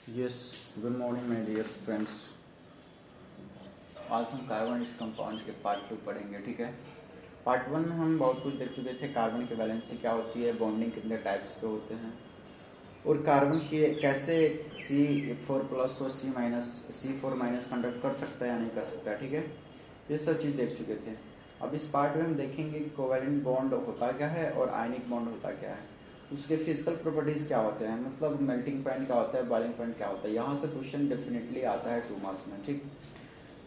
Yes, good morning my dear friends. आज हम carbon compound के पार्ट 2 पढ़ेंगे, ठीक है। पार्ट 1 में हम बहुत कुछ देख चुके थे। कार्बन की वैलेंसी क्या होती है, बॉन्डिंग कितने टाइप्स के होते हैं, और कार्बन के कैसे C4+ और C4- कंडक्ट कर सकता है या नहीं कर सकता है, ठीक है। ये सब चीज़ देख चुके थे। अब इस पार्ट में हम देखेंगे कि कोवैलेंट बॉन्ड होता क्या है और आयनिक बॉन्ड होता क्या है, उसके फिजिकल प्रॉपर्टीज़ क्या होते हैं, मतलब मेल्टिंग पॉइंट क्या होता है, बॉइलिंग पॉइंट क्या होता है। यहाँ से क्वेश्चन डेफिनेटली आता है 2 मार्क्स में, ठीक।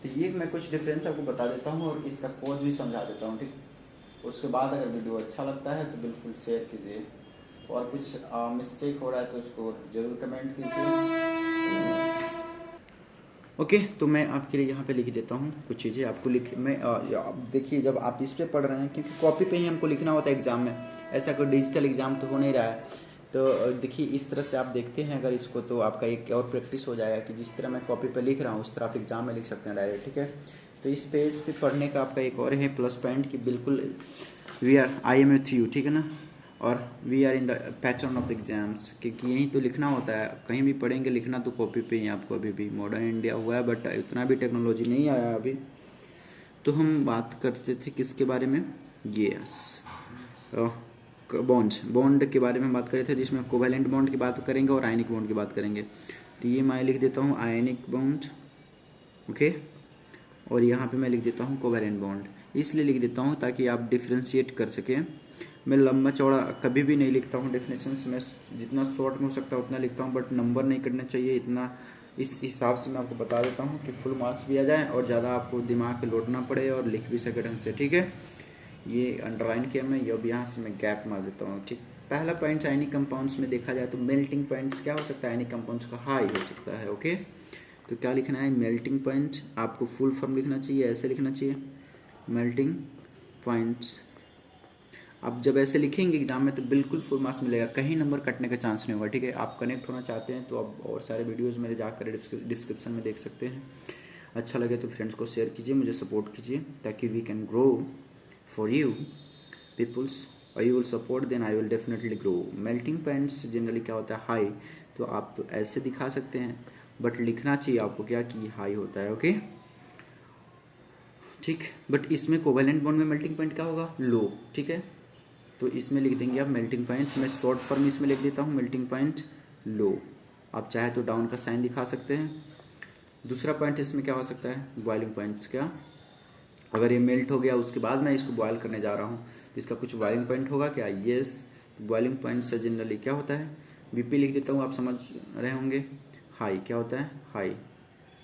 तो ये मैं कुछ डिफरेंस आपको बता देता हूँ और इसका कोड भी समझा देता हूँ, ठीक। उसके बाद अगर वीडियो अच्छा लगता है तो बिल्कुल शेयर कीजिए, और कुछ मिस्टेक हो रहा है तो उसको जरूर कमेंट कीजिए। ओके तो मैं आपके लिए यहाँ पे लिख देता हूँ कुछ चीज़ें आपको आप देखिए, जब आप इस पे पढ़ रहे हैं, क्योंकि कॉपी पे ही हमको लिखना होता है एग्ज़ाम में, ऐसा कोई डिजिटल एग्ज़ाम तो हो नहीं रहा है। तो देखिए इस तरह से आप देखते हैं अगर इसको, तो आपका एक और प्रैक्टिस हो जाएगा कि जिस तरह मैं कॉपी पे लिख रहा हूँ उस तरह आप एग्ज़ाम में लिख सकते हैं डायरेक्ट, ठीक है। तो इस पेज पे पढ़ने का आपका एक और है प्लस पॉइंट कि बिल्कुल आई एम विथ यू, ठीक है ना, और we are in the pattern of exams, क्योंकि यहीं तो लिखना होता है। कहीं भी पढ़ेंगे लिखना तो कॉपी पे ही आपको। अभी भी मॉडर्न इंडिया हुआ है बट इतना भी टेक्नोलॉजी नहीं आया अभी। तो हम बात करते थे किसके बारे में, यस बॉन्ड के बारे में बात कर रहे थे, जिसमें कोवैलेंट बॉन्ड की बात करेंगे और आयनिक बॉन्ड की बात करेंगे। तो ये मैं लिख देता हूँ आयनिक बॉन्ड, ओके, और यहाँ पे मैं लिख देता हूँ कोवैलेंट बॉन्ड। इसलिए लिख देता हूँ ताकि आप डिफ्रेंशिएट कर सकें। मैं लंबा चौड़ा कभी भी नहीं लिखता हूँ डेफिनेशंस में, जितना शॉर्ट में हो सकता है उतना लिखता हूँ, बट नंबर नहीं करना चाहिए इतना। इस हिसाब से मैं आपको बता देता हूँ कि फुल मार्क्स भी आ जाए और ज़्यादा आपको दिमाग पे लोड ना पड़े और लिख भी सके ढंग से, ठीक है। ये अंडरलाइन किया मैं, अब यहाँ से मैं गैप मार देता हूँ, ठीक। पहला पॉइंट आयनिक कंपाउंड्स में देखा जाए तो मेल्टिंग पॉइंट्स क्या हो सकता है, आयनिक कंपाउंड्स का हाई हो सकता है, ओके। तो क्या लिखना है, मेल्टिंग पॉइंट, आपको फुल फॉर्म लिखना चाहिए, ऐसे लिखना चाहिए मेल्टिंग पॉइंट्स। आप जब ऐसे लिखेंगे एग्जाम में तो बिल्कुल फुल मार्क्स मिलेगा, कहीं नंबर कटने का चांस नहीं होगा, ठीक है। आप कनेक्ट होना चाहते हैं तो आप और सारे वीडियोस मेरे जाकर डिस्क्रिप्शन में देख सकते हैं। अच्छा लगे तो फ्रेंड्स को शेयर कीजिए, मुझे सपोर्ट कीजिए, ताकि we can grow for you peoples, और you will support then I will definitely grow. Melting points generally क्या होता है, हाई। तो आप तो ऐसे दिखा सकते हैं बट लिखना चाहिए आपको क्या कि हाई होता है, ओके, ठीक। बट इसमें कोवैलेंट बॉन्ड में मेल्टिंग पॉइंट क्या होगा, लो, ठीक है। तो इसमें लिख देंगे आप मेल्टिंग पॉइंट, मैं शॉर्ट फॉर्म इसमें लिख देता हूँ मेल्टिंग पॉइंट लो। आप चाहे तो डाउन का साइन दिखा सकते हैं। दूसरा पॉइंट इसमें क्या हो सकता है, बॉइलिंग पॉइंट्स, क्या अगर ये मेल्ट हो गया उसके बाद मैं इसको बॉयल करने जा रहा हूँ तो इसका कुछ बॉइलिंग पॉइंट होगा क्या, यस। बॉइलिंग पॉइंट से जनरली क्या होता है, बीपी लिख देता हूँ, आप समझ रहे होंगे। हाई क्या होता है, हाई,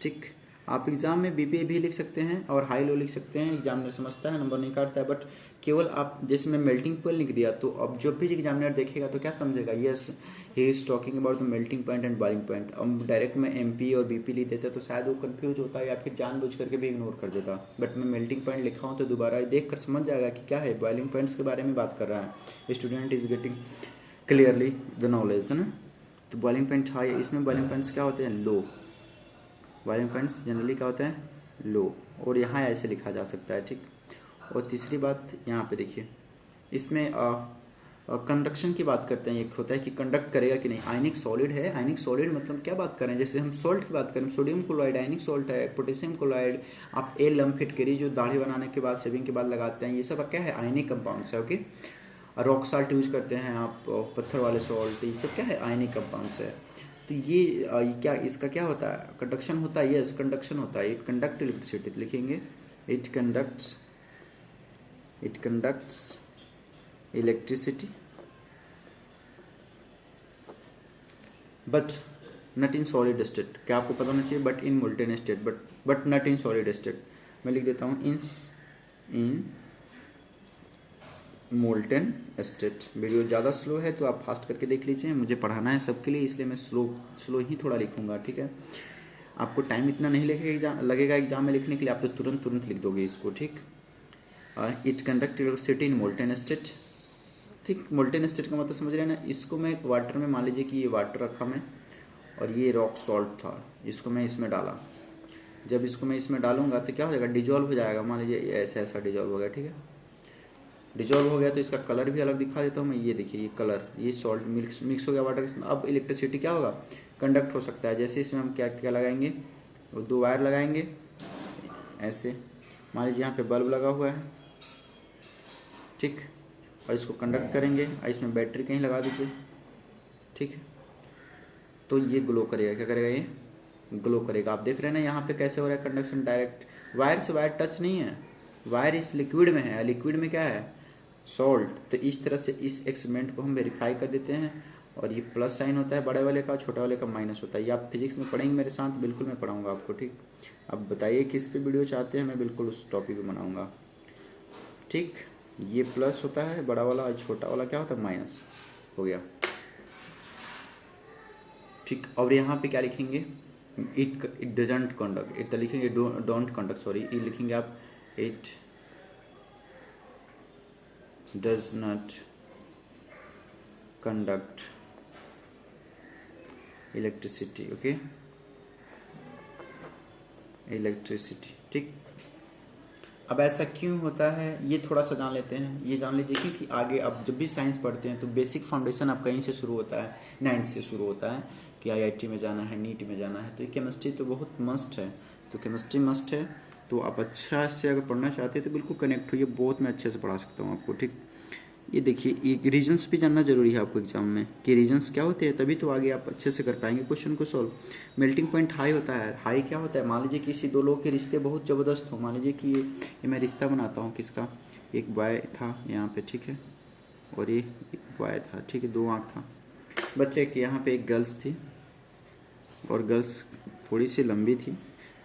ठीक। आप एग्जाम में बीपी भी लिख सकते हैं और हाई लो लिख सकते हैं, एग्जामिनर समझता है, नंबर नहीं काटता है। बट केवल आप जैसे मैं मेल्टिंग पॉइंट लिख दिया तो अब जब भी एग्जामिनर देखेगा तो क्या समझेगा, yes he is talking about the melting point and boiling point. अब डायरेक्ट में एमपी और बीपी लिख देता तो शायद वो कंफ्यूज होता या फिर जानबूझ करके भी इग्नोर कर देता। बट मैं मेल्टिंग पॉइंट लिखा हूँ तो दोबारा देख कर समझ जाएगा कि क्या है, बॉइलिंग पॉइंट्स के बारे में बात कर रहा है, student is getting clearly the knowledge, है ना। तो बॉइलिंग पॉइंट हाई, इसमें बॉइलिंग पॉइंट्स क्या होते हैं, लो। बॉइलिंग पॉइंट्स जनरली क्या होता है, लो, और यहाँ ऐसे लिखा जा सकता है, ठीक। और तीसरी बात यहाँ पे देखिए, इसमें कंडक्शन की बात करते हैं। एक होता है कि कंडक्ट करेगा कि नहीं, आयनिक सॉलिड है, आयनिक सॉलिड मतलब क्या बात करें, जैसे हम सॉल्ट की बात करें, सोडियम क्लोराइड आयनिक सॉल्ट है, पोटेशियम क्लोराइड, आप ए लम फिटकरी जो दाढ़ी बनाने के बाद शेविंग के बाद लगाते हैं, ये सब क्या है, आयनिक कंपाउंड्स है, ओके। रॉक साल्ट यूज करते हैं आप, पत्थर वाले सॉल्ट, ये सब क्या है, आयनिक कंपाउंड्स है। तो ये क्या इसका क्या होता है, कंडक्शन होता है, यस कंडक्शन होता है, इट कंडक्ट इलेक्ट्रिसिटी लिखेंगे, it conducts electricity but not in solid state. क्या आपको पता होना चाहिए, but in molten state, but not in solid state. मैं लिख देता हूँ इन मोल्टेन स्टेट। वीडियो ज़्यादा स्लो है तो आप फास्ट करके देख लीजिए, मुझे पढ़ाना है सबके लिए, इसलिए मैं स्लो ही थोड़ा लिखूंगा, ठीक है। आपको टाइम इतना नहीं लगेगा एग्जाम में लिखने के लिए, आप तो तुरंत लिख दोगे इसको, ठीक। It conduct electricity in molten state, ठीक। मोल्टेन स्टेट का मतलब समझ रहे हैं ना। इसको मैं वाटर में, मान लीजिए कि ये वाटर रखा मैं और ये रॉक सॉल्ट था, इसको मैं इसमें डाला। जब इसको मैं इसमें डालूंगा तो क्या हो जाएगा, डिजॉल्व हो जाएगा, मान लीजिए ऐसा डिजॉल्व हो गया, ठीक है। डिजॉल्व हो गया तो इसका कलर भी अलग दिखा देता हूँ मैं, ये देखिए ये कलर, ये सॉल्ट मिक्स हो गया वाटर के साथ। अब इलेक्ट्रिसिटी क्या होगा, कंडक्ट हो सकता है। जैसे इसमें हम क्या क्या लगाएंगे, वो 2 वायर लगाएंगे ऐसे, मान लीजिए यहाँ पे बल्ब लगा हुआ है, ठीक, और इसको कंडक्ट करेंगे और इसमें बैटरी कहीं लगा दीजिए, ठीक है, तो ये ग्लो करेगा। क्या करेगा, ये ग्लो करेगा। आप देख रहे हैं ना यहाँ पे कैसे हो रहा है कंडक्शन, डायरेक्ट वायर से वायर टच नहीं है, वायर इस लिक्विड में है, लिक्विड में क्या है, सॉल्ट। तो इस तरह से इस एक्सपेरिमेंट को हम वेरीफाई कर देते हैं, और ये प्लस साइन होता है बड़े वाले का, छोटे वाले का माइनस होता है। ये आप फिजिक्स में पढ़ेंगे मेरे साथ, बिल्कुल मैं पढ़ाऊंगा आपको, ठीक। अब बताइए किस पे वीडियो चाहते हैं, मैं बिल्कुल उस टॉपिक पे बनाऊंगा, ठीक। ये प्लस होता है बड़ा वाला, और छोटा वाला क्या होता है, माइनस हो गया, ठीक। और यहाँ पे क्या लिखेंगे, इट डजंट कंडक्ट, इट लिखेंगे डोंट कंडक्ट, सॉरी, ये लिखेंगे आप it does not conduct electricity, okay, electricity, ठीक। अब ऐसा क्यों होता है ये थोड़ा सा जान लेते हैं। ये जान लीजिए क्योंकि आगे आप जब भी साइंस पढ़ते हैं तो बेसिक फाउंडेशन आप कहीं से शुरू होता है, 9th से शुरू होता है कि IIT में जाना है, नीट में जाना है, तो ये केमिस्ट्री तो बहुत मस्ट है, तो केमिस्ट्री मस्ट है। तो आप अच्छा से अगर पढ़ना चाहते हैं तो बिल्कुल कनेक्ट होइए, बहुत मैं अच्छे से पढ़ा सकता हूँ आपको, ठीक। ये देखिए, ये रीजन्स भी जानना जरूरी है आपको एग्जाम में कि रीजन्स क्या होते हैं, तभी तो आगे आप अच्छे से कर पाएंगे क्वेश्चन को सॉल्व। मेल्टिंग पॉइंट हाई होता है, हाई क्या होता है, मान लीजिए किसी 2 लोगों के रिश्ते बहुत ज़बरदस्त हो, मान लीजिए कि ये मैं रिश्ता बनाता हूँ किसका, एक बॉय था यहाँ पे, ठीक है, और ये एक बॉय था, ठीक है, 2 आँख था बच्चे के, यहाँ पे एक गर्ल्स थी, और गर्ल्स थोड़ी सी लंबी थी,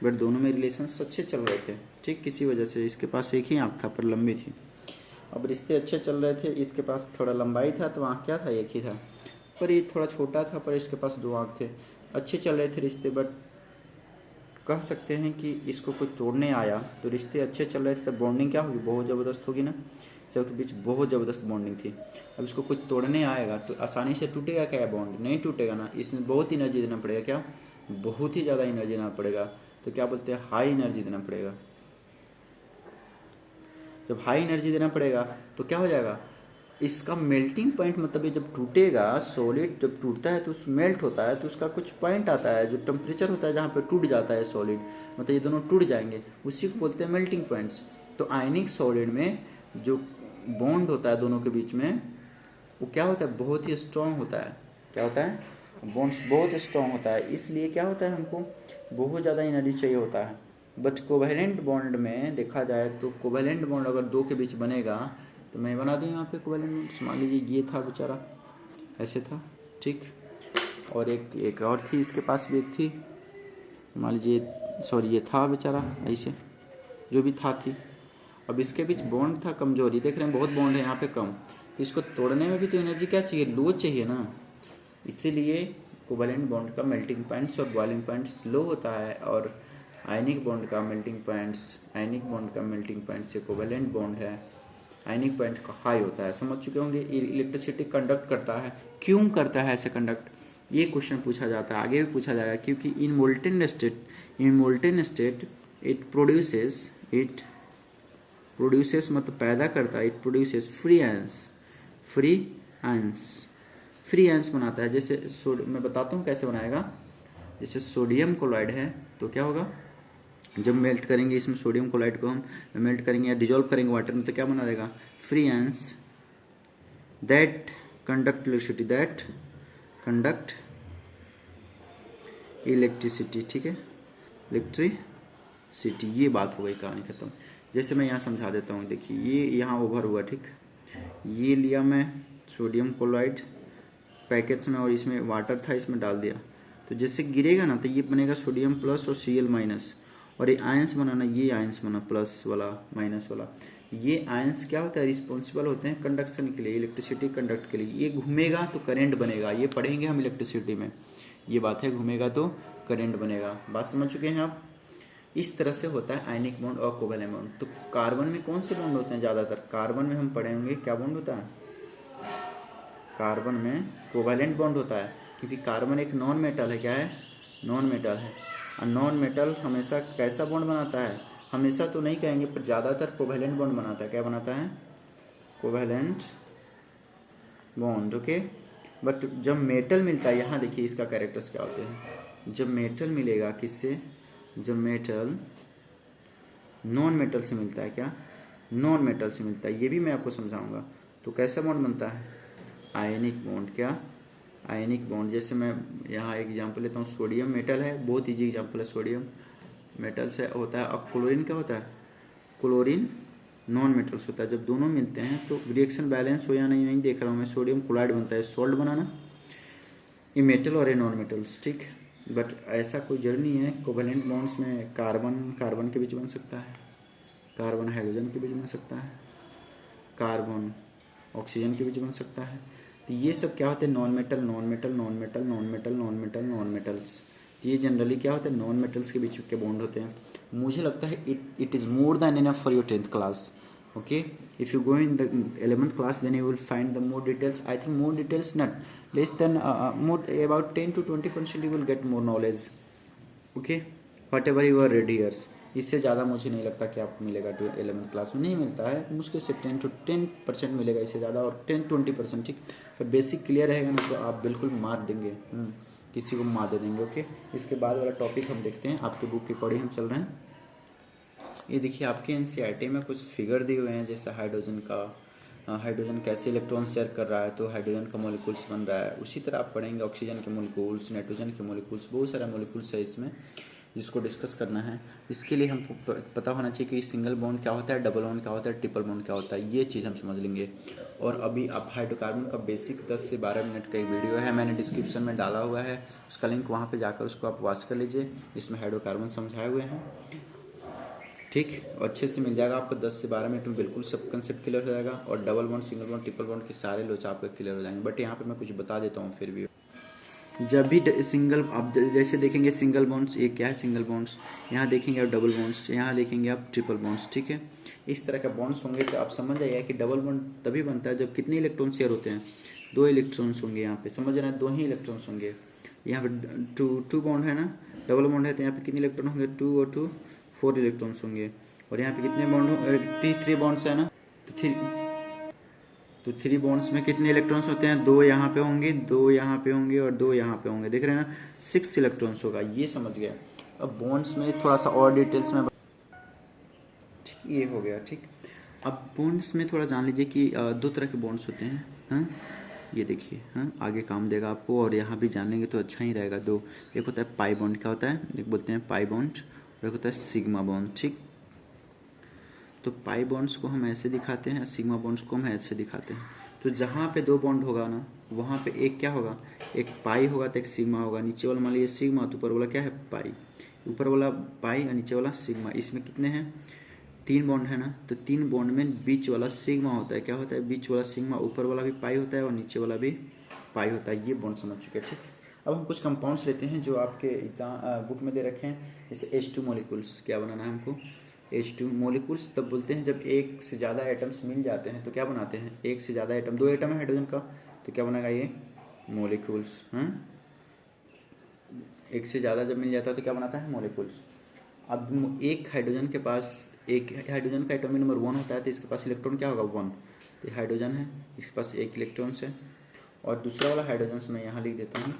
बट दोनों में रिलेशन अच्छे चल रहे थे, ठीक, किसी वजह से इसके पास एक ही आँख था पर लंबी थी। अब रिश्ते अच्छे चल रहे थे, इसके पास थोड़ा लंबाई था तो आँख क्या था, एक ही था, पर ये थोड़ा छोटा था, पर इसके पास 2 आँख थे। अच्छे चल रहे थे रिश्ते, बट कह सकते हैं कि इसको कोई तोड़ने आया, तो रिश्ते अच्छे चल रहे थे तो बॉन्डिंग क्या होगी, बहुत ज़बरदस्त होगी ना, सबके बीच बहुत ज़बरदस्त बॉन्डिंग थी। अब इसको कोई तोड़ने आएगा तो आसानी से टूटेगा क्या, बॉन्ड नहीं टूटेगा ना, इसमें बहुत एनर्जी देना पड़ेगा, क्या, बहुत ही ज़्यादा एनर्जी देना पड़ेगा, तो क्या बोलते हैं, हाई एनर्जी देना पड़ेगा। जब हाई एनर्जी देना पड़ेगा तो क्या हो जाएगा, इसका मेल्टिंग पॉइंट, मतलब ये जब टूटेगा, सॉलिड जब टूटता है तो उस मेल्ट होता है तो उसका कुछ पॉइंट आता है, जो टेम्परेचर होता है जहाँ पे टूट जाता है सॉलिड, मतलब ये दोनों टूट जाएंगे, उसी को बोलते हैं मेल्टिंग पॉइंट्स। तो आयनिक सॉलिड में जो बॉन्ड होता है दोनों के बीच में, वो क्या होता है, बहुत ही स्ट्रॉन्ग होता है। क्या होता है, बॉन्ड्स बहुत स्ट्रॉन्ग होता है, इसलिए क्या होता है, हमको बहुत ज़्यादा एनर्जी चाहिए होता है। बट कोवेलेंट बॉन्ड में देखा जाए तो कोवेलेंट बॉन्ड अगर 2 के बीच बनेगा, तो मैं बना दूँ यहाँ पे कोवेलेंट बॉन्ड, मान लीजिए ये था बेचारा, ऐसे था, ठीक, और एक और थी, इसके पास भी एक थी, मान लीजिए, सॉरी ये था बेचारा ऐसे, जो भी थी। अब इसके बीच बॉन्ड था कमजोरी, देख रहे हैं बहुत बॉन्ड है यहाँ पे कम, तो इसको तोड़ने में भी तो एनर्जी क्या चाहिए, लो चाहिए ना, इसीलिए कोवेलेंट बॉन्ड का मेल्टिंग पॉइंट्स और बॉइलिंग पॉइंट्स लो होता है, और आयनिक बॉन्ड का मेल्टिंग पॉइंट्स, आयनिक बॉन्ड का मेल्टिंग पॉइंट से कोवेलेंट बॉन्ड है, आयनिक पॉइंट का हाई होता है। समझ चुके होंगे, इलेक्ट्रिसिटी कंडक्ट करता है, क्यों करता है ऐसे कंडक्ट, ये क्वेश्चन पूछा जाता है, आगे भी पूछा जाएगा, क्योंकि इन मोल्टेन स्टेट इट प्रोड्यूसेस मतलब पैदा करता है, इट प्रोड्यूसेस फ्री आयंस बनाता है। जैसे मैं बताता हूँ कैसे बनाएगा, जैसे सोडियम क्लोराइड है तो क्या होगा, जब मेल्ट करेंगे इसमें सोडियम क्लोराइड को हम मेल्ट करेंगे या डिजोल्व करेंगे वाटर में, तो क्या बना देगा, free ions that conduct electricity, ठीक है, इलेक्ट्रिसिटी, ये बात हो गई, कहानी खत्म। जैसे मैं यहाँ समझा देता हूँ, देखिए ये यहाँ ओवर हुआ, ठीक, ये लिया मैं सोडियम क्लोराइड पैकेट्स में, और इसमें वाटर था, इसमें डाल दिया, तो जैसे गिरेगा ना तो ये बनेगा सोडियम प्लस और Cl माइनस, और ये आयंस बनाना, ये आयंस बना प्लस वाला माइनस वाला, ये आयंस क्या होता है, रिस्पॉन्सिबल होते हैं कंडक्शन के लिए, इलेक्ट्रिसिटी कंडक्ट के लिए। ये घूमेगा तो करंट बनेगा, ये पढ़ेंगे हम इलेक्ट्रिसिटी में, ये बात है, घूमेगा तो करंट बनेगा। बात समझ चुके हैं आप। इस तरह से होता है आयनिक बॉन्ड और कोवेलेंट बॉन्ड। तो कार्बन में कौन से बॉन्ड होते हैं ज़्यादातर, कार्बन में हम पढ़ेंगे क्या बॉन्ड होता है, कार्बन में कोवेलेंट बॉन्ड होता है, क्योंकि कार्बन एक नॉन मेटल है, क्या है, नॉन मेटल है, और नॉन मेटल हमेशा कैसा बॉन्ड बनाता है, हमेशा तो नहीं कहेंगे पर ज़्यादातर कोवेलेंट बॉन्ड बनाता है। क्या बनाता है, कोवेलेंट बॉन्ड, ओके। बट जब मेटल मिलता है, यहाँ देखिए इसका कैरेक्टर्स क्या होते हैं। जब मेटल मिलेगा किससे, जब मेटल नॉन मेटल से मिलता है, क्या नॉन मेटल से मिलता है, ये भी मैं आपको समझाऊंगा। तो कैसा बॉन्ड बनता है, आयनिक बॉन्ड। क्या, आयनिक बॉन्ड। जैसे मैं यहाँ एग्जांपल लेता हूँ, सोडियम मेटल है, बहुत इजी एग्जांपल है, सोडियम मेटल से होता है। अब क्लोरीन क्या होता है, क्लोरीन नॉन मेटल्स होता है। जब दोनों मिलते हैं तो रिएक्शन बैलेंस हो या नहीं, नहीं देख रहा हूँ मैं, सोडियम क्लोराइड बनता है, सॉल्ट बनाना, ये मेटल और ये नॉन मेटल्स, ठीक। बट ऐसा कोई जरूरी नहीं है। कोवेलेंट बॉन्ड्स में कार्बन कार्बन के बीच बन सकता है, कार्बन हाइड्रोजन के बीच बन सकता है, कार्बन ऑक्सीजन के बीच बन सकता है। तो ये सब क्या होते हैं, non metal non metal non metal non metal non metal non metals. ये जनरली क्या होता है, नॉन मेटल्स के बीच के बॉन्ड होते हैं। मुझे लगता है it is more than enough for your 10th class. Okay, if you go in the 11th class, then you will find the more details. I think more details, not less than more about 10 to 20% you will get more knowledge. Okay, whatever you are ready here. इससे ज़्यादा मुझे नहीं लगता कि आपको मिलेगा 11th class में, नहीं मिलता है, मुश्किल से 10 to 10% मिलेगा, इससे ज़्यादा और 10-20%, ठीक। पर बेसिक क्लियर रहेगा ना तो आप बिल्कुल मार देंगे, किसी को मार दे देंगे। ओके, इसके बाद वाला टॉपिक हम देखते हैं, आपके बुक के अकॉर्डिंग हम चल रहे हैं। ये देखिए आपके एनसीईआरटी में कुछ फिगर दिए हुए हैं, जैसे हाइड्रोजन का, हाइड्रोजन कैसे इलेक्ट्रॉन शेयर कर रहा है तो हाइड्रोजन का मॉलिक्यूल्स बन रहा है। उसी तरह आप पढ़ेंगे ऑक्सीजन के मॉलिक्यूल्स, नाइट्रोजन के मॉलिक्यूल्स, बहुत सारे मॉलिक्यूल्स है इसमें जिसको डिस्कस करना है। इसके लिए हमको पता होना चाहिए कि सिंगल बॉन्ड क्या होता है, डबल बॉन्ड क्या होता है, ट्रिपल बॉन्ड क्या होता है, ये चीज़ हम समझ लेंगे। और अभी आप हाइड्रोकार्बन का बेसिक 10 से 12 मिनट का एक वीडियो है, मैंने डिस्क्रिप्शन में डाला हुआ है, उसका लिंक वहाँ पर जाकर उसको आप वॉच कर लीजिए। इसमें हाइड्रोकार्बन समझाए हुए हैं, ठीक, अच्छे से मिल जाएगा आपको। 10 से 12 मिनट में बिल्कुल सब कंसेप्ट क्लियर हो जाएगा। और double bond, single bond, triple bond के सारे लोच आपके क्लियर हो जाएंगे। बट यहाँ पे मैं कुछ बता देता हूँ फिर भी। जब भी सिंगल आप जैसे देखेंगे सिंगल बॉन्ड्स, ये क्या है सिंगल बॉन्ड्स, यहाँ देखेंगे आप डबल बॉन्ड्स, यहाँ देखेंगे आप ट्रिपल बॉन्ड्स, ठीक है। इस तरह के बॉन्ड्स होंगे तो आप समझ जाइए कि डबल बॉन्ड तभी बनता है जब कितने इलेक्ट्रॉन शेयर होते हैं, 2 इलेक्ट्रॉन्स होंगे। यहाँ पे समझ रहे हैं, 2 ही इलेक्ट्रॉन्स होंगे। यहाँ पे टू बॉन्ड है ना, डबल बॉन्ड है तो यहाँ पे कितने इलेक्ट्रॉन होंगे, 2 और 2 4 इलेक्ट्रॉन्स होंगे। और यहाँ पे कितने बॉन्ड हो, 3 बॉन्ड्स है ना, तो 3 बॉन्ड्स में कितने इलेक्ट्रॉन्स होते हैं, 2 यहाँ पे होंगे, 2 यहाँ पे होंगे और 2 यहाँ पे होंगे, देख रहे हैं ना, 6 इलेक्ट्रॉन्स होगा। ये समझ गया। अब बॉन्ड्स में थोड़ा सा और डिटेल्स में, ठीक, ये हो गया, ठीक। अब बॉन्ड्स में थोड़ा जान लीजिए कि 2 तरह के बॉन्ड्स होते हैं, हाँ, ये देखिए, हाँ, आगे काम देगा आपको। और यहाँ भी जान लेंगे तो अच्छा ही रहेगा। 2, एक होता है पाई बॉन्ड, क्या होता है, एक बोलते हैं पाई बॉन्ड, और एक होता है सिग्मा बॉन्ड, ठीक। तो पाई बॉन्ड्स को हम ऐसे दिखाते हैं, सिग्मा बॉन्ड्स को हम ऐसे दिखाते हैं। तो जहाँ पे 2 बॉन्ड होगा ना, वहाँ पे एक क्या होगा, एक पाई होगा तो एक सिग्मा होगा। नीचे वाला मान लीजिए सिग्मा, तो ऊपर वाला क्या है, पाई। ऊपर वाला पाई और नीचे वाला सिग्मा। इसमें कितने हैं, 3 बॉन्ड है ना, तो 3 बॉन्ड में बीच वाला सिग्मा होता है। क्या होता है, बीच वाला सिग्मा। ऊपर वाला भी पाई होता है और नीचे वाला भी पाई होता है। ये बॉन्ड समझ चुके हैं, ठीक। अब हम कुछ कंपाउंड्स लेते हैं जो आपके एग्जाम बुक में दे रखे हैं। जैसे H2 मॉलिक्यूल्स, क्या बनाना है हमको, H2 मॉलिक्यूल्स तब बोलते हैं जब एक से ज़्यादा एटम्स मिल जाते हैं तो क्या बनाते हैं, एक से ज़्यादा एटम, 2 एटम है हाइड्रोजन का तो क्या बनेगा, ये मॉलिक्यूल्स। एक से ज़्यादा जब मिल जाता है तो क्या बनाता है, मॉलिक्यूल्स। अब एक हाइड्रोजन के पास, एक हाइड्रोजन का एटॉमिक नंबर 1 होता है तो इसके पास इलेक्ट्रॉन क्या होगा, 1। तो हाइड्रोजन है, इसके पास 1 इलेक्ट्रॉन है। और दूसरा वाला हाइड्रोजन मैं यहाँ लिख देता हूँ,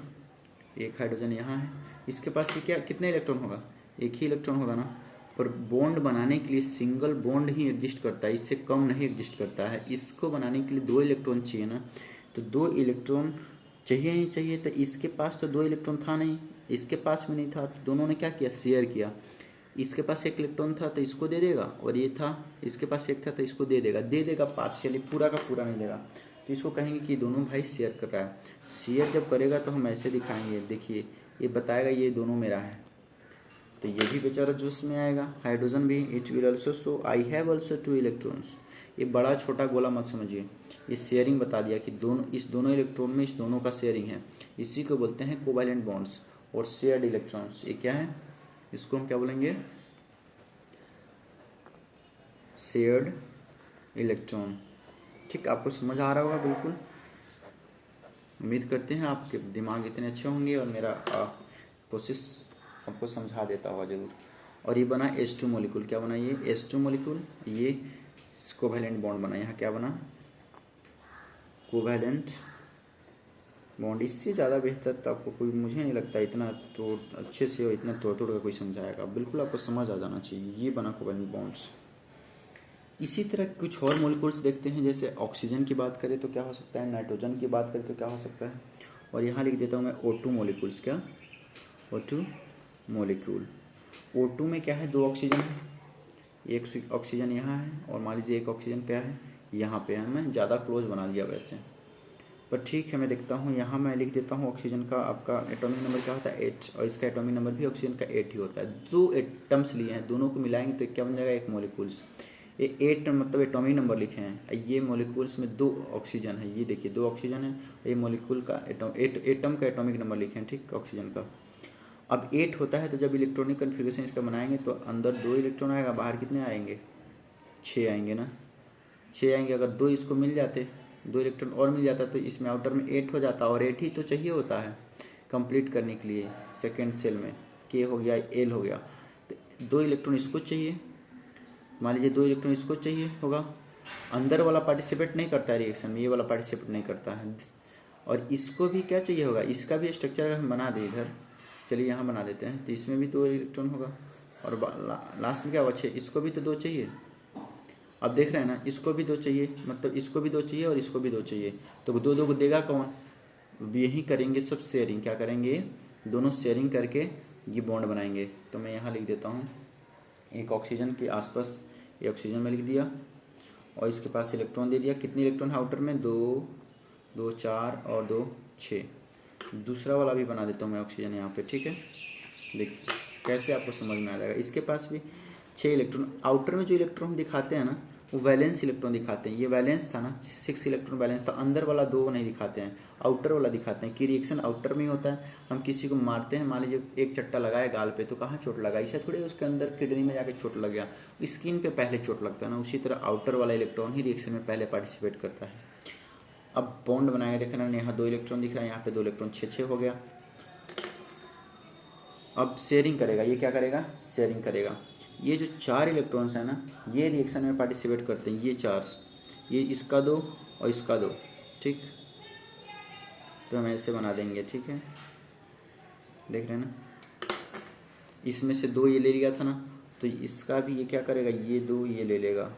एक हाइड्रोजन यहाँ है, इसके पास भी क्या, कितने इलेक्ट्रॉन होगा, 1 ही इलेक्ट्रॉन होगा ना। पर बॉन्ड बनाने के लिए सिंगल बॉन्ड ही एग्जिस्ट करता है, इससे कम नहीं एग्जिस्ट करता है। इसको बनाने के लिए 2 इलेक्ट्रॉन चाहिए ना, तो 2 इलेक्ट्रॉन चाहिए ही चाहिए। तो इसके पास तो 2 इलेक्ट्रॉन था नहीं, इसके पास भी नहीं था, तो दोनों ने क्या किया, शेयर किया। इसके पास 1 इलेक्ट्रॉन था तो इसको दे देगा, और ये था, इसके पास 1 था तो इसको दे देगा पार्शियली, पूरा का पूरा नहीं देगा। तो इसको कहेंगे कि दोनों भाई शेयर कर रहा है। शेयर जब करेगा तो हम ऐसे दिखाएंगे, देखिए ये बताएगा ये दोनों मेरा है, तो ये भी बेचारा जूस में आएगा। हाइड्रोजन भी, it will also show I have also 2 electrons. ये बड़ा छोटा गोला मत समझिए, ये शेयरिंग बता दिया कि दोनों इलेक्ट्रॉन में इस दोनों का शेयरिंग है। इसी को बोलते हैं कोवैलेंट बॉन्ड्स और शेयर्ड इलेक्ट्रॉन्स। ये क्या है, इसको हम क्या बोलेंगे, शेयर्ड इलेक्ट्रॉन। ठीक, आपको समझ आ रहा होगा बिल्कुल। उम्मीद करते हैं आपके दिमाग इतने अच्छे होंगे और मेरा कोशिश आपको समझा देता होगा जरूर। और ये बना H2 मॉलिक्यूल, क्या बना ये H2 मॉलिक्यूल, ये कोवैलेंट बॉन्ड बना। यहाँ क्या बना, कोवैलेंट बॉन्ड इससे ज़्यादा बेहतर तो आपको कोई, मुझे नहीं लगता इतना तो अच्छे से और इतना तोड़ तोड़ का कोई समझाएगा, बिल्कुल आपको समझ आ जाना चाहिए। ये बना कोवैलेंट बॉन्ड्स। इसी तरह कुछ और मॉलिक्यूल्स देखते हैं, जैसे ऑक्सीजन की बात करें तो क्या हो सकता है, नाइट्रोजन की बात करें तो क्या हो सकता है, और यहाँ लिख देता हूँ मैं O2 मॉलिक्यूल्स। क्या O2 मॉलिक्यूल। O2 में क्या है, 2 ऑक्सीजन है, एक ऑक्सीजन यहाँ है और मान लीजिए एक ऑक्सीजन क्या है यहाँ पे है। मैं ज़्यादा क्लोज बना दिया वैसे, पर ठीक है मैं देखता हूँ। यहाँ मैं लिख देता हूँ ऑक्सीजन का आपका एटॉमिक नंबर क्या होता है 8, और इसका एटॉमिक नंबर भी ऑक्सीजन का 8 ही होता है। 2 एटम्स लिए हैं, दोनों को मिलाएंगे तो क्या बन जाएगा, एक मॉलिक्यूल्स। ये 8 मतलब एटॉमिक नंबर लिखे हैं, ये मॉलिक्यूल्स में 2 ऑक्सीजन है, ये देखिए 2 ऑक्सीजन है, ये मॉलिक्यूल का एटम का एटॉमिक नंबर लिखे हैं, ठीक, ऑक्सीजन का। अब 8 होता है तो जब इलेक्ट्रॉनिक कन्फिग्रेशन इसका बनाएंगे तो अंदर 2 इलेक्ट्रॉन आएगा, बाहर कितने आएंगे, 6 आएंगे ना, 6 आएंगे। अगर 2 इसको मिल जाते, 2 इलेक्ट्रॉन और मिल जाता तो इसमें आउटर में 8 हो जाता, और 8 ही तो चाहिए होता है कंप्लीट करने के लिए सेकेंड सेल में। के हो गया, एल हो गया, तो 2 इलेक्ट्रॉन इसको चाहिए, मान लीजिए 2 इलेक्ट्रॉन इसको चाहिए होगा। अंदर वाला पार्टिसिपेट नहीं करता है रिएक्शन में, ये वाला पार्टिसिपेट नहीं करता है, और इसको भी क्या चाहिए होगा, इसका भी स्ट्रक्चर अगर हम बना दें इधर, चलिए यहाँ बना देते हैं, तो इसमें भी 2 इलेक्ट्रॉन होगा, और लास्ट में क्या होगा 6, इसको भी तो 2 चाहिए। अब देख रहे हैं ना, इसको भी 2 चाहिए, मतलब इसको भी 2 चाहिए और इसको भी 2 चाहिए, तो 2 को देगा कौन, यही करेंगे सब शेयरिंग, क्या करेंगे, दोनों शेयरिंग करके ये बॉन्ड बनाएंगे। तो मैं यहाँ लिख देता हूँ एक ऑक्सीजन के आसपास, ये ऑक्सीजन में लिख दिया, और इसके पास इलेक्ट्रॉन दे दिया, कितने इलेक्ट्रॉन है आउटर में, 2 4 और 2 6। दूसरा वाला भी बना देता हूँ मैं ऑक्सीजन यहाँ पे, ठीक है, देखिए कैसे आपको समझ में आ जाएगा। इसके पास भी 6 इलेक्ट्रॉन, आउटर में जो इलेक्ट्रॉन दिखाते हैं ना वो वैलेंस इलेक्ट्रॉन दिखाते हैं, ये वैलेंस था ना, 6 इलेक्ट्रॉन वैलेंस था, अंदर वाला 2 नहीं दिखाते हैं, आउटर वाला दिखाते हैं कि रिएक्शन आउटर में ही होता है। हम किसी को मारते हैं, मान लीजिए एक चट्टा लगाया गाल पे, तो कहाँ चोट लगा, इसे थोड़ी उसके अंदर किडनी में जाके चोट लग गया, स्किन पे पहले चोट लगता है ना, उसी तरह आउटर वाला इलेक्ट्रॉन ही रिएक्शन में पहले पार्टिसिपेट करता है। अब बॉन्ड बनाया, देखना यहाँ 2 इलेक्ट्रॉन दिख रहा है, यहाँ पे 2 इलेक्ट्रॉन, 6 हो गया। अब शेयरिंग करेगा, ये क्या करेगा, शेयरिंग करेगा। ये जो 4 इलेक्ट्रॉन्स है ना, ये रिएक्शन में पार्टिसिपेट करते हैं, ये 4, ये इसका 2 और इसका 2, ठीक, तो हम ऐसे बना देंगे, ठीक है, देख रहे हैं ना, इसमें से 2 ये ले लिया था ना, तो इसका भी ये क्या करेगा, ये 2 ये ले लेगा,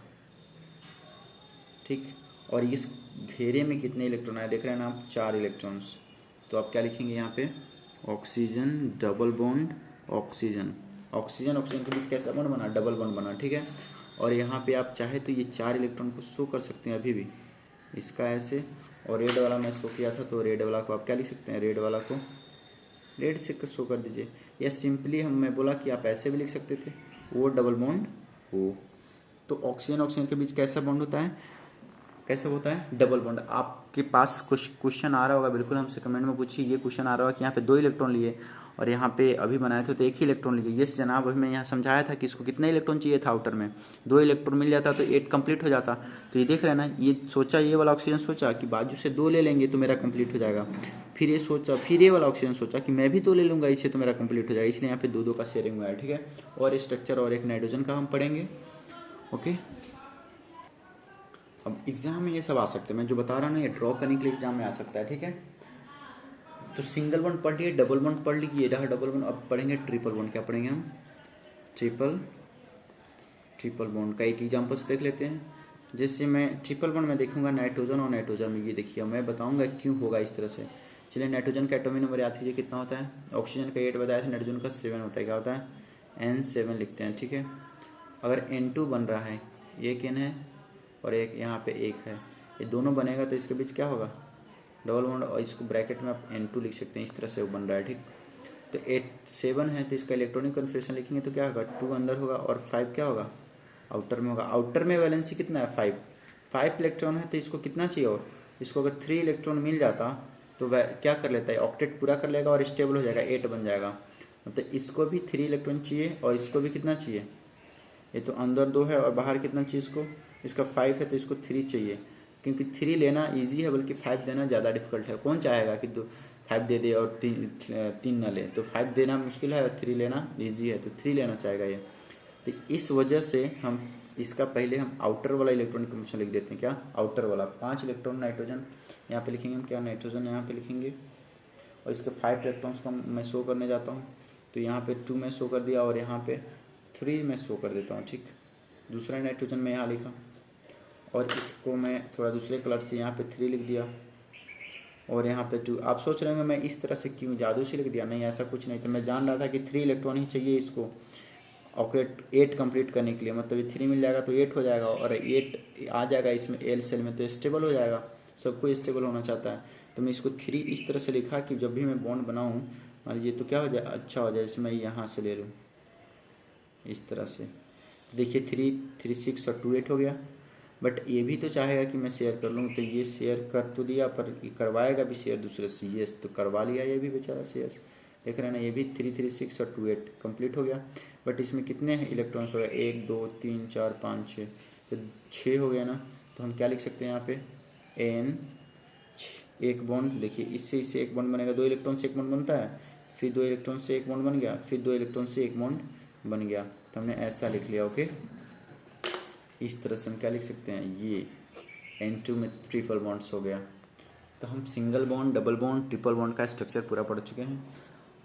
ठीक, और इस घेरे में कितने इलेक्ट्रॉन आए देख रहे हैं ना आप, 4 इलेक्ट्रॉन्स। तो आप क्या लिखेंगे यहाँ पे, oxygen double bond oxygen, oxygen oxygen के बीच कैसा बॉन्ड बना, डबल बॉन्ड बना, ठीक है। और यहाँ पे आप चाहे तो ये 4 इलेक्ट्रॉन को शो कर सकते हैं अभी भी, इसका ऐसे, और रेड वाला मैं शो किया था तो रेड वाला को आप क्या लिख सकते हैं, रेड वाला को रेड से शो कर दीजिए, या सिंपली मैं बोला कि आप ऐसे भी लिख सकते थे, वो डबल बॉन्ड वो। तो ऑक्सीजन ऑक्सीजन के बीच कैसा बॉन्ड होता है, कैसे होता है, डबल बॉन्ड। आपके पास कुछ क्वेश्चन आ रहा होगा, बिल्कुल हमसे कमेंट में पूछिए, ये क्वेश्चन आ रहा होगा कि यहाँ पे 2 इलेक्ट्रॉन लिए और यहाँ पे अभी बनाए थे तो 1 ही इलेक्ट्रॉन लिए। यस जनाब, अभी मैं यहाँ समझाया था कि इसको कितने इलेक्ट्रॉन चाहिए था आउटर में, 2 इलेक्ट्रॉन मिल जाता तो 8 कंप्लीट हो जाता। तो ये देख रहे हैं ना, ये सोचा, ये वाला ऑक्सीजन सोचा कि बाजू से 2 ले लेंगे तो मेरा कंप्लीट हो जाएगा, फिर ये सोचा, फिर ये वाला ऑक्सीजन सोचा कि मैं भी 2 ले लूँगा इससे तो मेरा कंप्लीट हो जाएगा, इसलिए यहाँ पे 2 का शेयरिंग हुआ है, ठीक है। और स्ट्रक्चर और एक नाइट्रोजन का हम पढ़ेंगे, ओके। अब एग्जाम में ये सब आ सकते हैं, मैं जो बता रहा हूँ ना ये ड्रॉ करने के लिए एग्जाम में आ सकता है, ठीक है। तो सिंगल बॉन्ड पढ़ लिए, डबल बॉन्ड पढ़ लिए, ये रहा डबल बॉन्ड। अब पढ़ेंगे ट्रिपल बॉन्ड, क्या पढ़ेंगे हम, ट्रिपल बॉन्ड का एक एग्जाम्पल्स देख लेते हैं। जैसे मैं ट्रिपल बॉन्ड में देखूंगा नाइट्रोजन और नाइट्रोजन में, ये देखिए मैं बताऊंगा क्यों होगा इस तरह से। चलिए नाइट्रोजन का एटॉमिक नंबर याद कीजिए कितना होता है, ऑक्सीजन का 8 बताया था, नाइट्रोजन का 7 होता है, क्या होता है N7 लिखते हैं, ठीक है। अगर N2 बन रहा है, एक N है और एक यहाँ पे 1 है, ये दोनों बनेगा तो इसके बीच क्या होगा, डबल बॉन्ड, और इसको ब्रैकेट में आप N2 लिख सकते हैं, इस तरह से वो बन रहा है, ठीक। तो 7 है तो इसका इलेक्ट्रॉनिक कन्फिग्रेशन लिखेंगे तो क्या होगा, 2 अंदर होगा और 5 क्या होगा, आउटर में होगा। आउटर में वैलेंसी कितना है, 5 इलेक्ट्रॉन है, तो इसको कितना चाहिए, और इसको अगर 3 इलेक्ट्रॉन मिल जाता तो वह क्या कर लेता है, ऑक्टेट पूरा कर लेगा और स्टेबल हो जाएगा, 8 बन जाएगा। मतलब इसको भी 3 इलेक्ट्रॉन चाहिए और इसको भी कितना चाहिए, ये तो अंदर 2 है और बाहर कितना चाहिए इसको, इसका 5 है तो इसको 3 चाहिए, क्योंकि 3 लेना इजी है बल्कि 5 देना ज़्यादा डिफिकल्ट है। कौन चाहेगा कि 5 दे दे और 3 ना ले, तो 5 देना मुश्किल है और 3 लेना इजी है, तो 3 लेना चाहेगा ये। तो इस वजह से हम इसका पहले हम आउटर वाला इलेक्ट्रॉनिक कन्फर्मेशन लिख देते हैं, क्या, आउटर वाला 5 इलेक्ट्रॉन नाइट्रोजन यहाँ पे लिखेंगे हम, क्या नाइट्रोजन यहाँ पे लिखेंगे और इसके 5 इलेक्ट्रॉन्स को मैं शो करने जाता हूँ तो यहाँ पे 2 में शो कर दिया और यहाँ पे 3 में शो कर देता हूँ, ठीक। दूसरा नाइट्रोजन मैं यहाँ लिखा और इसको मैं थोड़ा दूसरे कलर से यहाँ पे 3 लिख दिया और यहाँ पे 2। आप सोच रहे होंगे मैं इस तरह से क्यों जादू से लिख दिया, नहीं ऐसा कुछ नहीं था, मैं जान रहा था कि 3 इलेक्ट्रॉन ही चाहिए इसको ऑक्टेट 8 कंप्लीट करने के लिए, मतलब ये 3 मिल जाएगा तो 8 हो जाएगा और 8 आ जाएगा इसमें एल सेल में तो स्टेबल हो जाएगा, सबको स्टेबल होना चाहता है। तो मैं इसको 3 इस तरह से लिखा कि जब भी मैं बॉन्ड बनाऊँ मान लीजिए तो क्या हो जाए, अच्छा हो जाए। जैसे मैं यहाँ से ले लूँ इस तरह से, देखिए 3 6 और 2 8 हो गया। बट ये भी तो चाहेगा कि मैं शेयर कर लूँ, तो ये शेयर कर तो दिया पर करवाएगा भी शेयर दूसरे से, ये तो करवा लिया ये भी बेचारा शेयर, देख रहे हैं ना, ये भी 3 3 6 और 2 8 कंप्लीट हो गया। बट इसमें कितने हैं इलेक्ट्रॉन्स हो गए, 1 2 3 4 5 6, तो 6 हो गया ना। तो हम क्या लिख सकते हैं यहाँ पे एन, एक बॉन्ड, देखिए इससे इससे एक बॉन्ड बनेगा, 2 इलेक्ट्रॉन से एक बॉन्ड बनता है, फिर 2 इलेक्ट्रॉन से एक बॉन्ड बन गया, फिर 2 इलेक्ट्रॉन से एक बॉन्ड बन गया, तो हमने ऐसा लिख लिया। ओके, इस तरह से हम क्या लिख सकते हैं, ये N2 में ट्रिपल बॉन्ड्स हो गया। तो हम single bond, double bond, triple bond का स्ट्रक्चर पूरा पढ़ चुके हैं।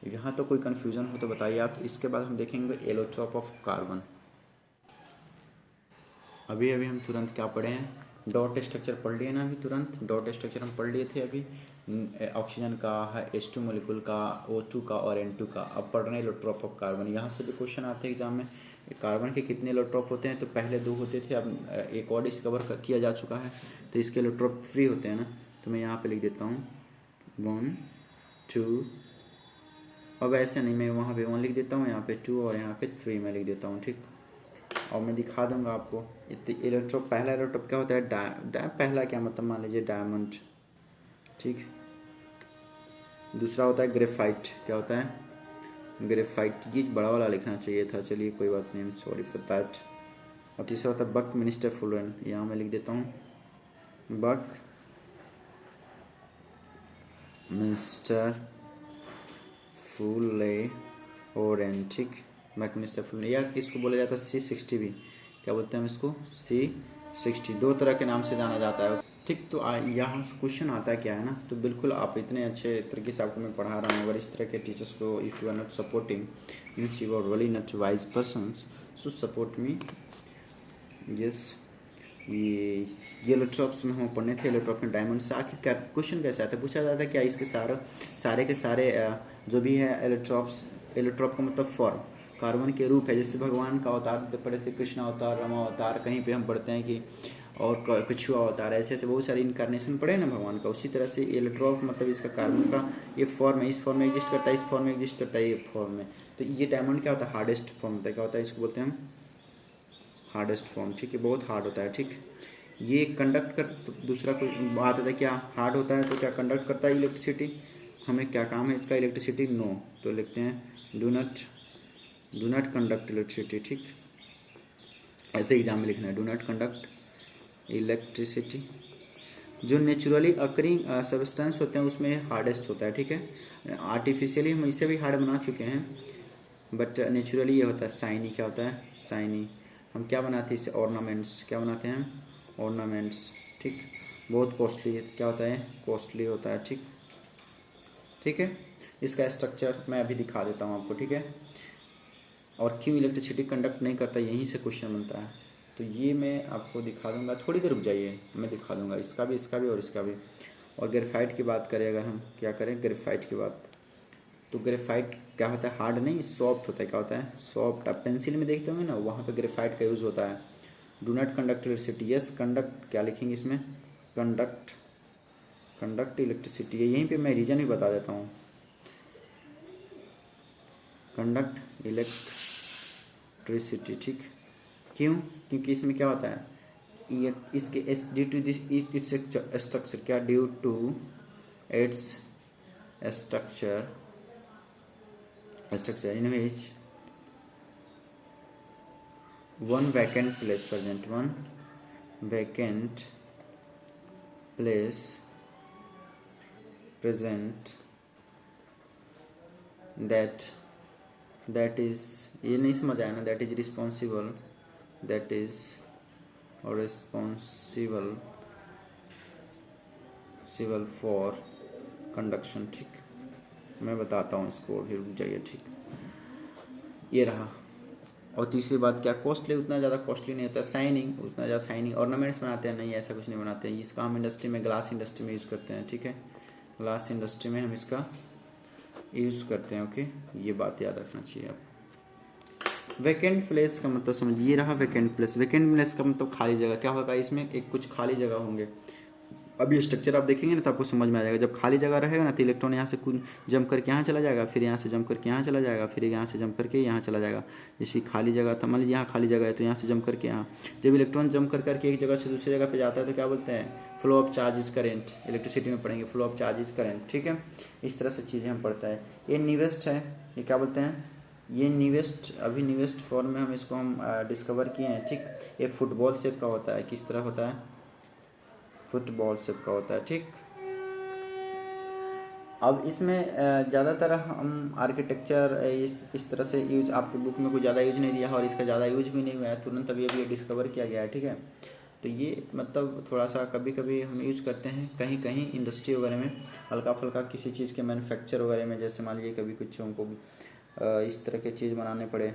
यहाँ तो कोई कन्फ्यूजन हो तो बताइए आप। इसके बाद हम देखेंगे एलोट्रोप ऑफ कार्बन। अभी अभी हम तुरंत क्या पढ़े हैं, डॉट स्ट्रक्चर पढ़ लिए ना, अभी तुरंत डॉट स्ट्रक्चर हम पढ़ लिए थे अभी, ऑक्सीजन का, H2 मोलिकुल का, O2 का और N2 का। अब पढ़ रहे हैं एलोट्रोप ऑफ कार्बन। यहाँ से भी क्वेश्चन आते हैं एग्जाम में, कार्बन के कितने एलोट्रोप होते हैं, तो पहले 2 होते थे, अब एक और डिस्कवर किया जा चुका है, तो इसके एलोट्रोप फ्री होते हैं ना। तो मैं यहाँ पे लिख देता हूँ 1 2, अब ऐसे नहीं, मैं वहाँ पे 1 लिख देता हूँ, यहाँ पे 2 और यहाँ पे 3 मैं लिख देता हूँ, ठीक। और मैं दिखा दूंगा आपको एलोट्रोप। पहला एलोट्रोप क्या होता है, पहला क्या मतलब मान लीजिए डायमंड, ठीक। दूसरा होता है ग्रेफाइट, क्या होता है ग्रेफाइट, ये बड़ा वाला लिखना चाहिए था, चलिए कोई बात नहीं, सॉरी फॉर दैट। और तीसरा होता है बक मिनिस्टर फुलन, यहाँ मैं लिख देता हूँ बक मिनिस्टर फुलेन, ठीक। बक मिनिस्टर फुलेन, या इसको बोला जाता है C60 भी, क्या बोलते हैं हम इसको, C60, 2 तरह के नाम से जाना जाता है, ठीक। तो यहाँ क्वेश्चन आता है क्या है ना, तो बिल्कुल आप इतने अच्छे तरीके से आपको मैं पढ़ा रहा हूँ, अगर इस तरह के टीचर्स को if you are not supporting means you are really not wise persons, so support me. Yes, ये एलोट्रोप्स में हम पढ़ने थे, एलोट्रोप में डायमंड से आखिर क्या क्वेश्चन कैसे आता है, पूछा जाता है क्या इसके सारे के सारे जो भी है एलोट्रोप्स, एलोट्रोप का मतलब फॉर्म, कार्बन के रूप है। जैसे भगवान का अवतार पढ़े थे, कृष्ण अवतार, रामा अवतार, कहीं पे हम पढ़ते हैं कि और कछुआ अवतार, ऐसे ऐसे बहुत सारे इनकारनेशन पढ़े ना भगवान का। उसी तरह से एलोट्रोप मतलब इसका कार्बन का ये फॉर्म है, इस फॉर्म में एग्जिस्ट करता है, इस फॉर्म में एग्जिस्ट करता है, ये फॉर्म में। तो ये डायमंड क्या होता है, हार्डेस्ट फॉर्म होता है, क्या होता है, इसको बोलते हैं हम हार्डेस्ट फॉर्म, ठीक है, बहुत हार्ड होता है, ठीक। ये कंडक्ट कर, तो दूसरा कोई बात है क्या, हार्ड होता है तो क्या कंडक्ट करता है इलेक्ट्रिसिटी, हमें क्या काम है इसका, इलेक्ट्रिसिटी, नो, तो लिखते हैं डू नॉट कंडक्ट इलेक्ट्रिसिटी, ठीक। ऐसे एग्जाम में लिखना है डू नॉट कंडक्ट इलेक्ट्रिसिटी। जो नेचुरली अकरिंग सब्सटेंस होते हैं उसमें हार्डेस्ट होता है, ठीक है। आर्टिफिशियली हम इसे भी हार्ड बना चुके हैं, बट नेचुरली ये होता है शाइनी, क्या होता है शाइनी। हम क्या बनाते हैं इससे, ऑर्नामेंट्स, क्या बनाते हैं ऑर्नामेंट्स, ठीक। बहुत कॉस्टली, क्या होता है कॉस्टली होता है, ठीक, ठीक है। इसका स्ट्रक्चर मैं अभी दिखा देता हूँ आपको, ठीक है। और क्यों इलेक्ट्रिसिटी कंडक्ट नहीं करता, यहीं से क्वेश्चन बनता है, तो ये मैं आपको दिखा दूंगा, थोड़ी देर रुक जाइए, मैं दिखा दूंगा इसका भी और इसका भी। और ग्रेफाइट की बात करें, अगर हम क्या करें ग्रेफाइट की बात, तो ग्रेफाइट क्या होता है, हार्ड नहीं सॉफ्ट होता है, क्या होता है सॉफ्ट। आप पेंसिल में देखते होंगे ना, वहाँ पे ग्रेफाइट का यूज़ होता है। Do not conduct electricity, yes conduct, क्या लिखेंगे इसमें कंडक्ट इलेक्ट्रिसिटी, यहीं पे मैं रीजन भी बता देता हूँ, कंडक्ट इलेक्ट्रिसिटी, ठीक। क्यों, क्योंकि इसमें क्या होता है, ये इसके due to this its structure, क्या due to its structure in which one vacant place present that is, ये नहीं समझ आया ना, that is responsible for conduction, ठीक। मैं बताता हूँ इसको, अभी रुक जाइए। ठीक, ये रहा। और तीसरी बात क्या, कॉस्टली, उतना ज़्यादा कॉस्टली नहीं होता। शाइनिंग, उतना ज़्यादा शाइनिंग। ऑर्नामेंट्स बनाते हैं नहीं, ऐसा कुछ नहीं बनाते हैं। इसका हम इंडस्ट्री में, ग्लास इंडस्ट्री में यूज़ करते हैं। ठीक है, ग्लास इंडस्ट्री में हम इसका यूज़ करते हैं। ओके, ये बात याद रखना चाहिए आप। वैकेंट प्लेस का मतलब समझिए, ये रहा वैकेंट प्लेस। वैकेंट प्लेस का मतलब खाली जगह। क्या होगा इसमें, एक कुछ खाली जगह होंगे। अभी स्ट्रक्चर आप देखेंगे ना तो आपको समझ में आ जाएगा। जब खाली जगह रहेगा ना तो इलेक्ट्रॉन यहाँ से कुछ जंप करके यहाँ चला जाएगा, फिर यहाँ से जंप करके यहाँ चला जाएगा, फिर यहाँ से जंप करके यहाँ चला जाएगा। जैसे खाली जगह था, मान लीजिए यहाँ खाली जगह है तो यहाँ से जंप करके यहाँ। जब इलेक्ट्रॉन जंप कर करके एक जगह से दूसरी जगह पे जाता है तो क्या बोलते हैं, flow of charges current. Electricity में पढ़ेंगे फ्लो ऑफ चार्जेस करेंट। ठीक है, इस तरह से चीज़ें हम पढ़ता है। ये न्यूएस्ट है, ये क्या बोलते हैं, ये न्यूएस्ट, अभी न्यूएस्ट फॉर्म में हम इसको डिस्कवर किए हैं। ठीक, ये फुटबॉल शेप का होता है। किस तरह होता है, फुटबॉल शेप का होता है। ठीक, अब इसमें ज़्यादातर हम आर्किटेक्चर इस तरह से यूज, आपके बुक में कोई ज़्यादा यूज नहीं दिया है और इसका ज़्यादा यूज भी नहीं हुआ है, तुरंत अभी अभी डिस्कवर किया गया है। ठीक है, तो ये मतलब थोड़ा सा कभी कभी हम यूज करते हैं कहीं कहीं इंडस्ट्री वगैरह में, हल्का फुल्का किसी चीज़ के मैन्युफैक्चर वगैरह में। जैसे मान लीजिए कभी कुछ हमको इस तरह के चीज़ बनाने पड़े,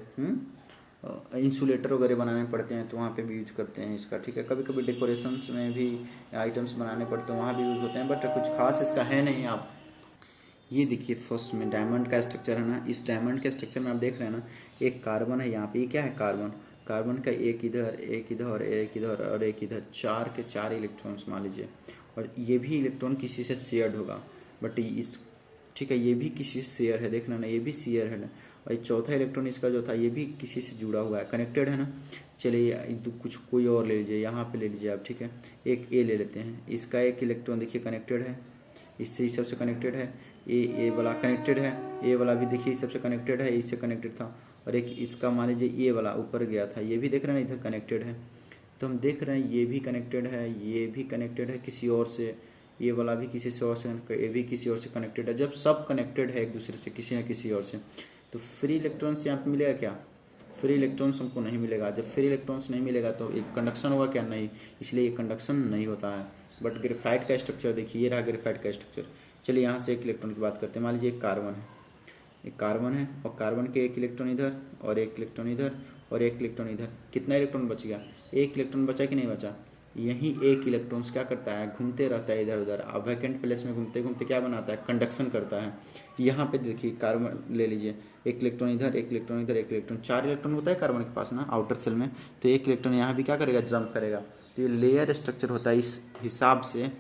इंसुलेटर वगैरह बनाने पड़ते हैं तो वहाँ पे भी यूज करते हैं इसका। ठीक है, कभी कभी डेकोरेशंस में भी आइटम्स बनाने पड़ते हैं, वहाँ भी यूज़ होते हैं, बट कुछ खास इसका है नहीं। आप ये देखिए, फर्स्ट में डायमंड का स्ट्रक्चर है ना, इस डायमंड के स्ट्रक्चर में आप देख रहे हैं ना, एक कार्बन है यहाँ पे। ये क्या है, कार्बन। कार्बन का एक इधर, एक इधर, एक इधर और एक इधर, चार के चार इलेक्ट्रॉन्स मान लीजिए। और ये भी इलेक्ट्रॉन किसी से शेयर्ड होगा, बट इस, ठीक है, ये भी किसी से शेयर है, देखना ना, ये भी शेयर है ना। और ये चौथा इलेक्ट्रॉन इसका जो था ये भी किसी से जुड़ा हुआ है, कनेक्टेड है ना। चलिए कुछ कोई और ले लीजिए, यहाँ पे ले लीजिए आप। ठीक है, एक ए ले लेते हैं, इसका एक इलेक्ट्रॉन देखिए कनेक्टेड है, इससे इस सबसे कनेक्टेड है। ए वाला कनेक्टेड है, ए वाला भी देखिए इस सबसे कनेक्टेड है, इससे कनेक्टेड था। और एक इसका मान लीजिए ए वाला ऊपर गया था, ये भी देख रहे हैं इधर कनेक्टेड है। तो हम देख रहे हैं ये भी कनेक्टेड है, ये भी कनेक्टेड है किसी और से, ये वाला भी किसी से और से, ये भी किसी और से कनेक्टेड है। जब सब कनेक्टेड है एक दूसरे से किसी न किसी और से, तो फ्री इलेक्ट्रॉन्स यहाँ पे मिलेगा क्या, फ्री इलेक्ट्रॉन्स हमको नहीं मिलेगा। जब फ्री इलेक्ट्रॉन्स नहीं मिलेगा तो एक कंडक्शन होगा क्या, नहीं, इसलिए ये कंडक्शन नहीं होता है। बट ग्रेफाइट का स्ट्रक्चर देखिए, ये रहा ग्रेफाइट का स्ट्रक्चर। चलिए यहाँ से एक इलेक्ट्रॉन की बात करते हैं। मान लीजिए एक कार्बन है, एक कार्बन है और कार्बन के एक इलेक्ट्रॉन इधर और एक इलेक्ट्रॉन इधर और एक इलेक्ट्रॉन इधर। कितना इलेक्ट्रॉन बच गया, एक इलेक्ट्रॉन बचा कि नहीं बचा। यही एक इलेक्ट्रॉन क्या करता है, घूमते रहता है इधर उधर, अब वैकेंट प्लेस में घूमते घूमते क्या बनाता है, कंडक्शन करता है। यहाँ पे देखिए कार्बन ले लीजिए, एक इलेक्ट्रॉन इधर, एक इलेक्ट्रॉन इधर, एक इलेक्ट्रॉन, चार इलेक्ट्रॉन होता है कार्बन के पास ना आउटर सेल में। तो एक इलेक्ट्रॉन यहाँ भी क्या करेगा, जंप करेगा। तो ये लेयर स्ट्रक्चर होता है इस हिसाब से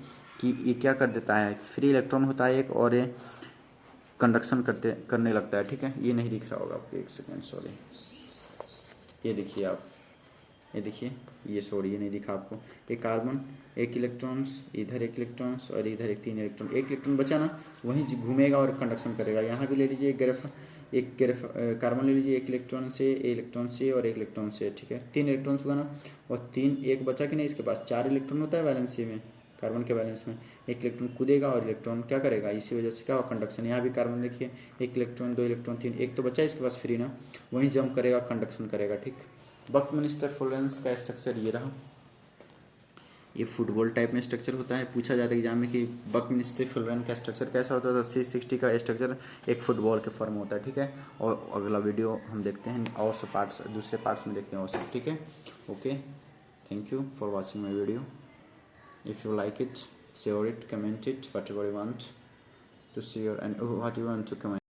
कि ये क्या कर देता है, फ्री इलेक्ट्रॉन होता है एक, और ये कंडक्शन करने लगता है। ठीक है, ये नहीं दिख रहा होगा आपको, एक सेकेंड, सॉरी, ये देखिए आप, ये देखिए, ये सॉरी ये नहीं दिखा आपको। एक कार्बन, एक इलेक्ट्रॉन्स इधर, एक इलेक्ट्रॉन्स और इधर एक, तीन इलेक्ट्रॉन, एक इलेक्ट्रॉन बचा ना, वहीं घूमेगा और कंडक्शन करेगा। यहाँ भी ले लीजिए एक कार्बन ले लीजिए, एक इलेक्ट्रॉन से और एक इलेक्ट्रॉन से। ठीक है, तीन इलेक्ट्रॉन्स हुआ ना, और तीन, एक बचा कि नहीं, इसके पास चार इलेक्ट्रॉन होता है वैलेंसी में, कार्बन के बैलेंस में। एक इलेक्ट्रॉन कूदेगा और इलेक्ट्रॉन क्या करेगा, इसी वजह से क्या होगा, कंडक्शन। यहाँ भी कार्बन देखिए, एक इलेक्ट्रॉन, दो इलेक्ट्रॉन, तीन, एक तो बचा इसके पास फ्री ना, वहीं जंप करेगा, कंडक्शन करेगा। ठीक, बकमिंस्टर फ्लोरेंस का स्ट्रक्चर ये रहा। ये फुटबॉल टाइप में स्ट्रक्चर होता है। पूछा जाता है एग्जाम में कि बकमिंस्टर फ्लोरेंस का स्ट्रक्चर कैसा होता है, तो C60 का स्ट्रक्चर एक फुटबॉल के फॉर्म होता है। ठीक है, और अगला वीडियो हम देखते हैं और से पार्ट्स, दूसरे पार्ट्स में देखते हैं और सब। ठीक है, okay, thank you for watching my video. If you like it, share it, comment it, whatever you want to share and what you want to comment.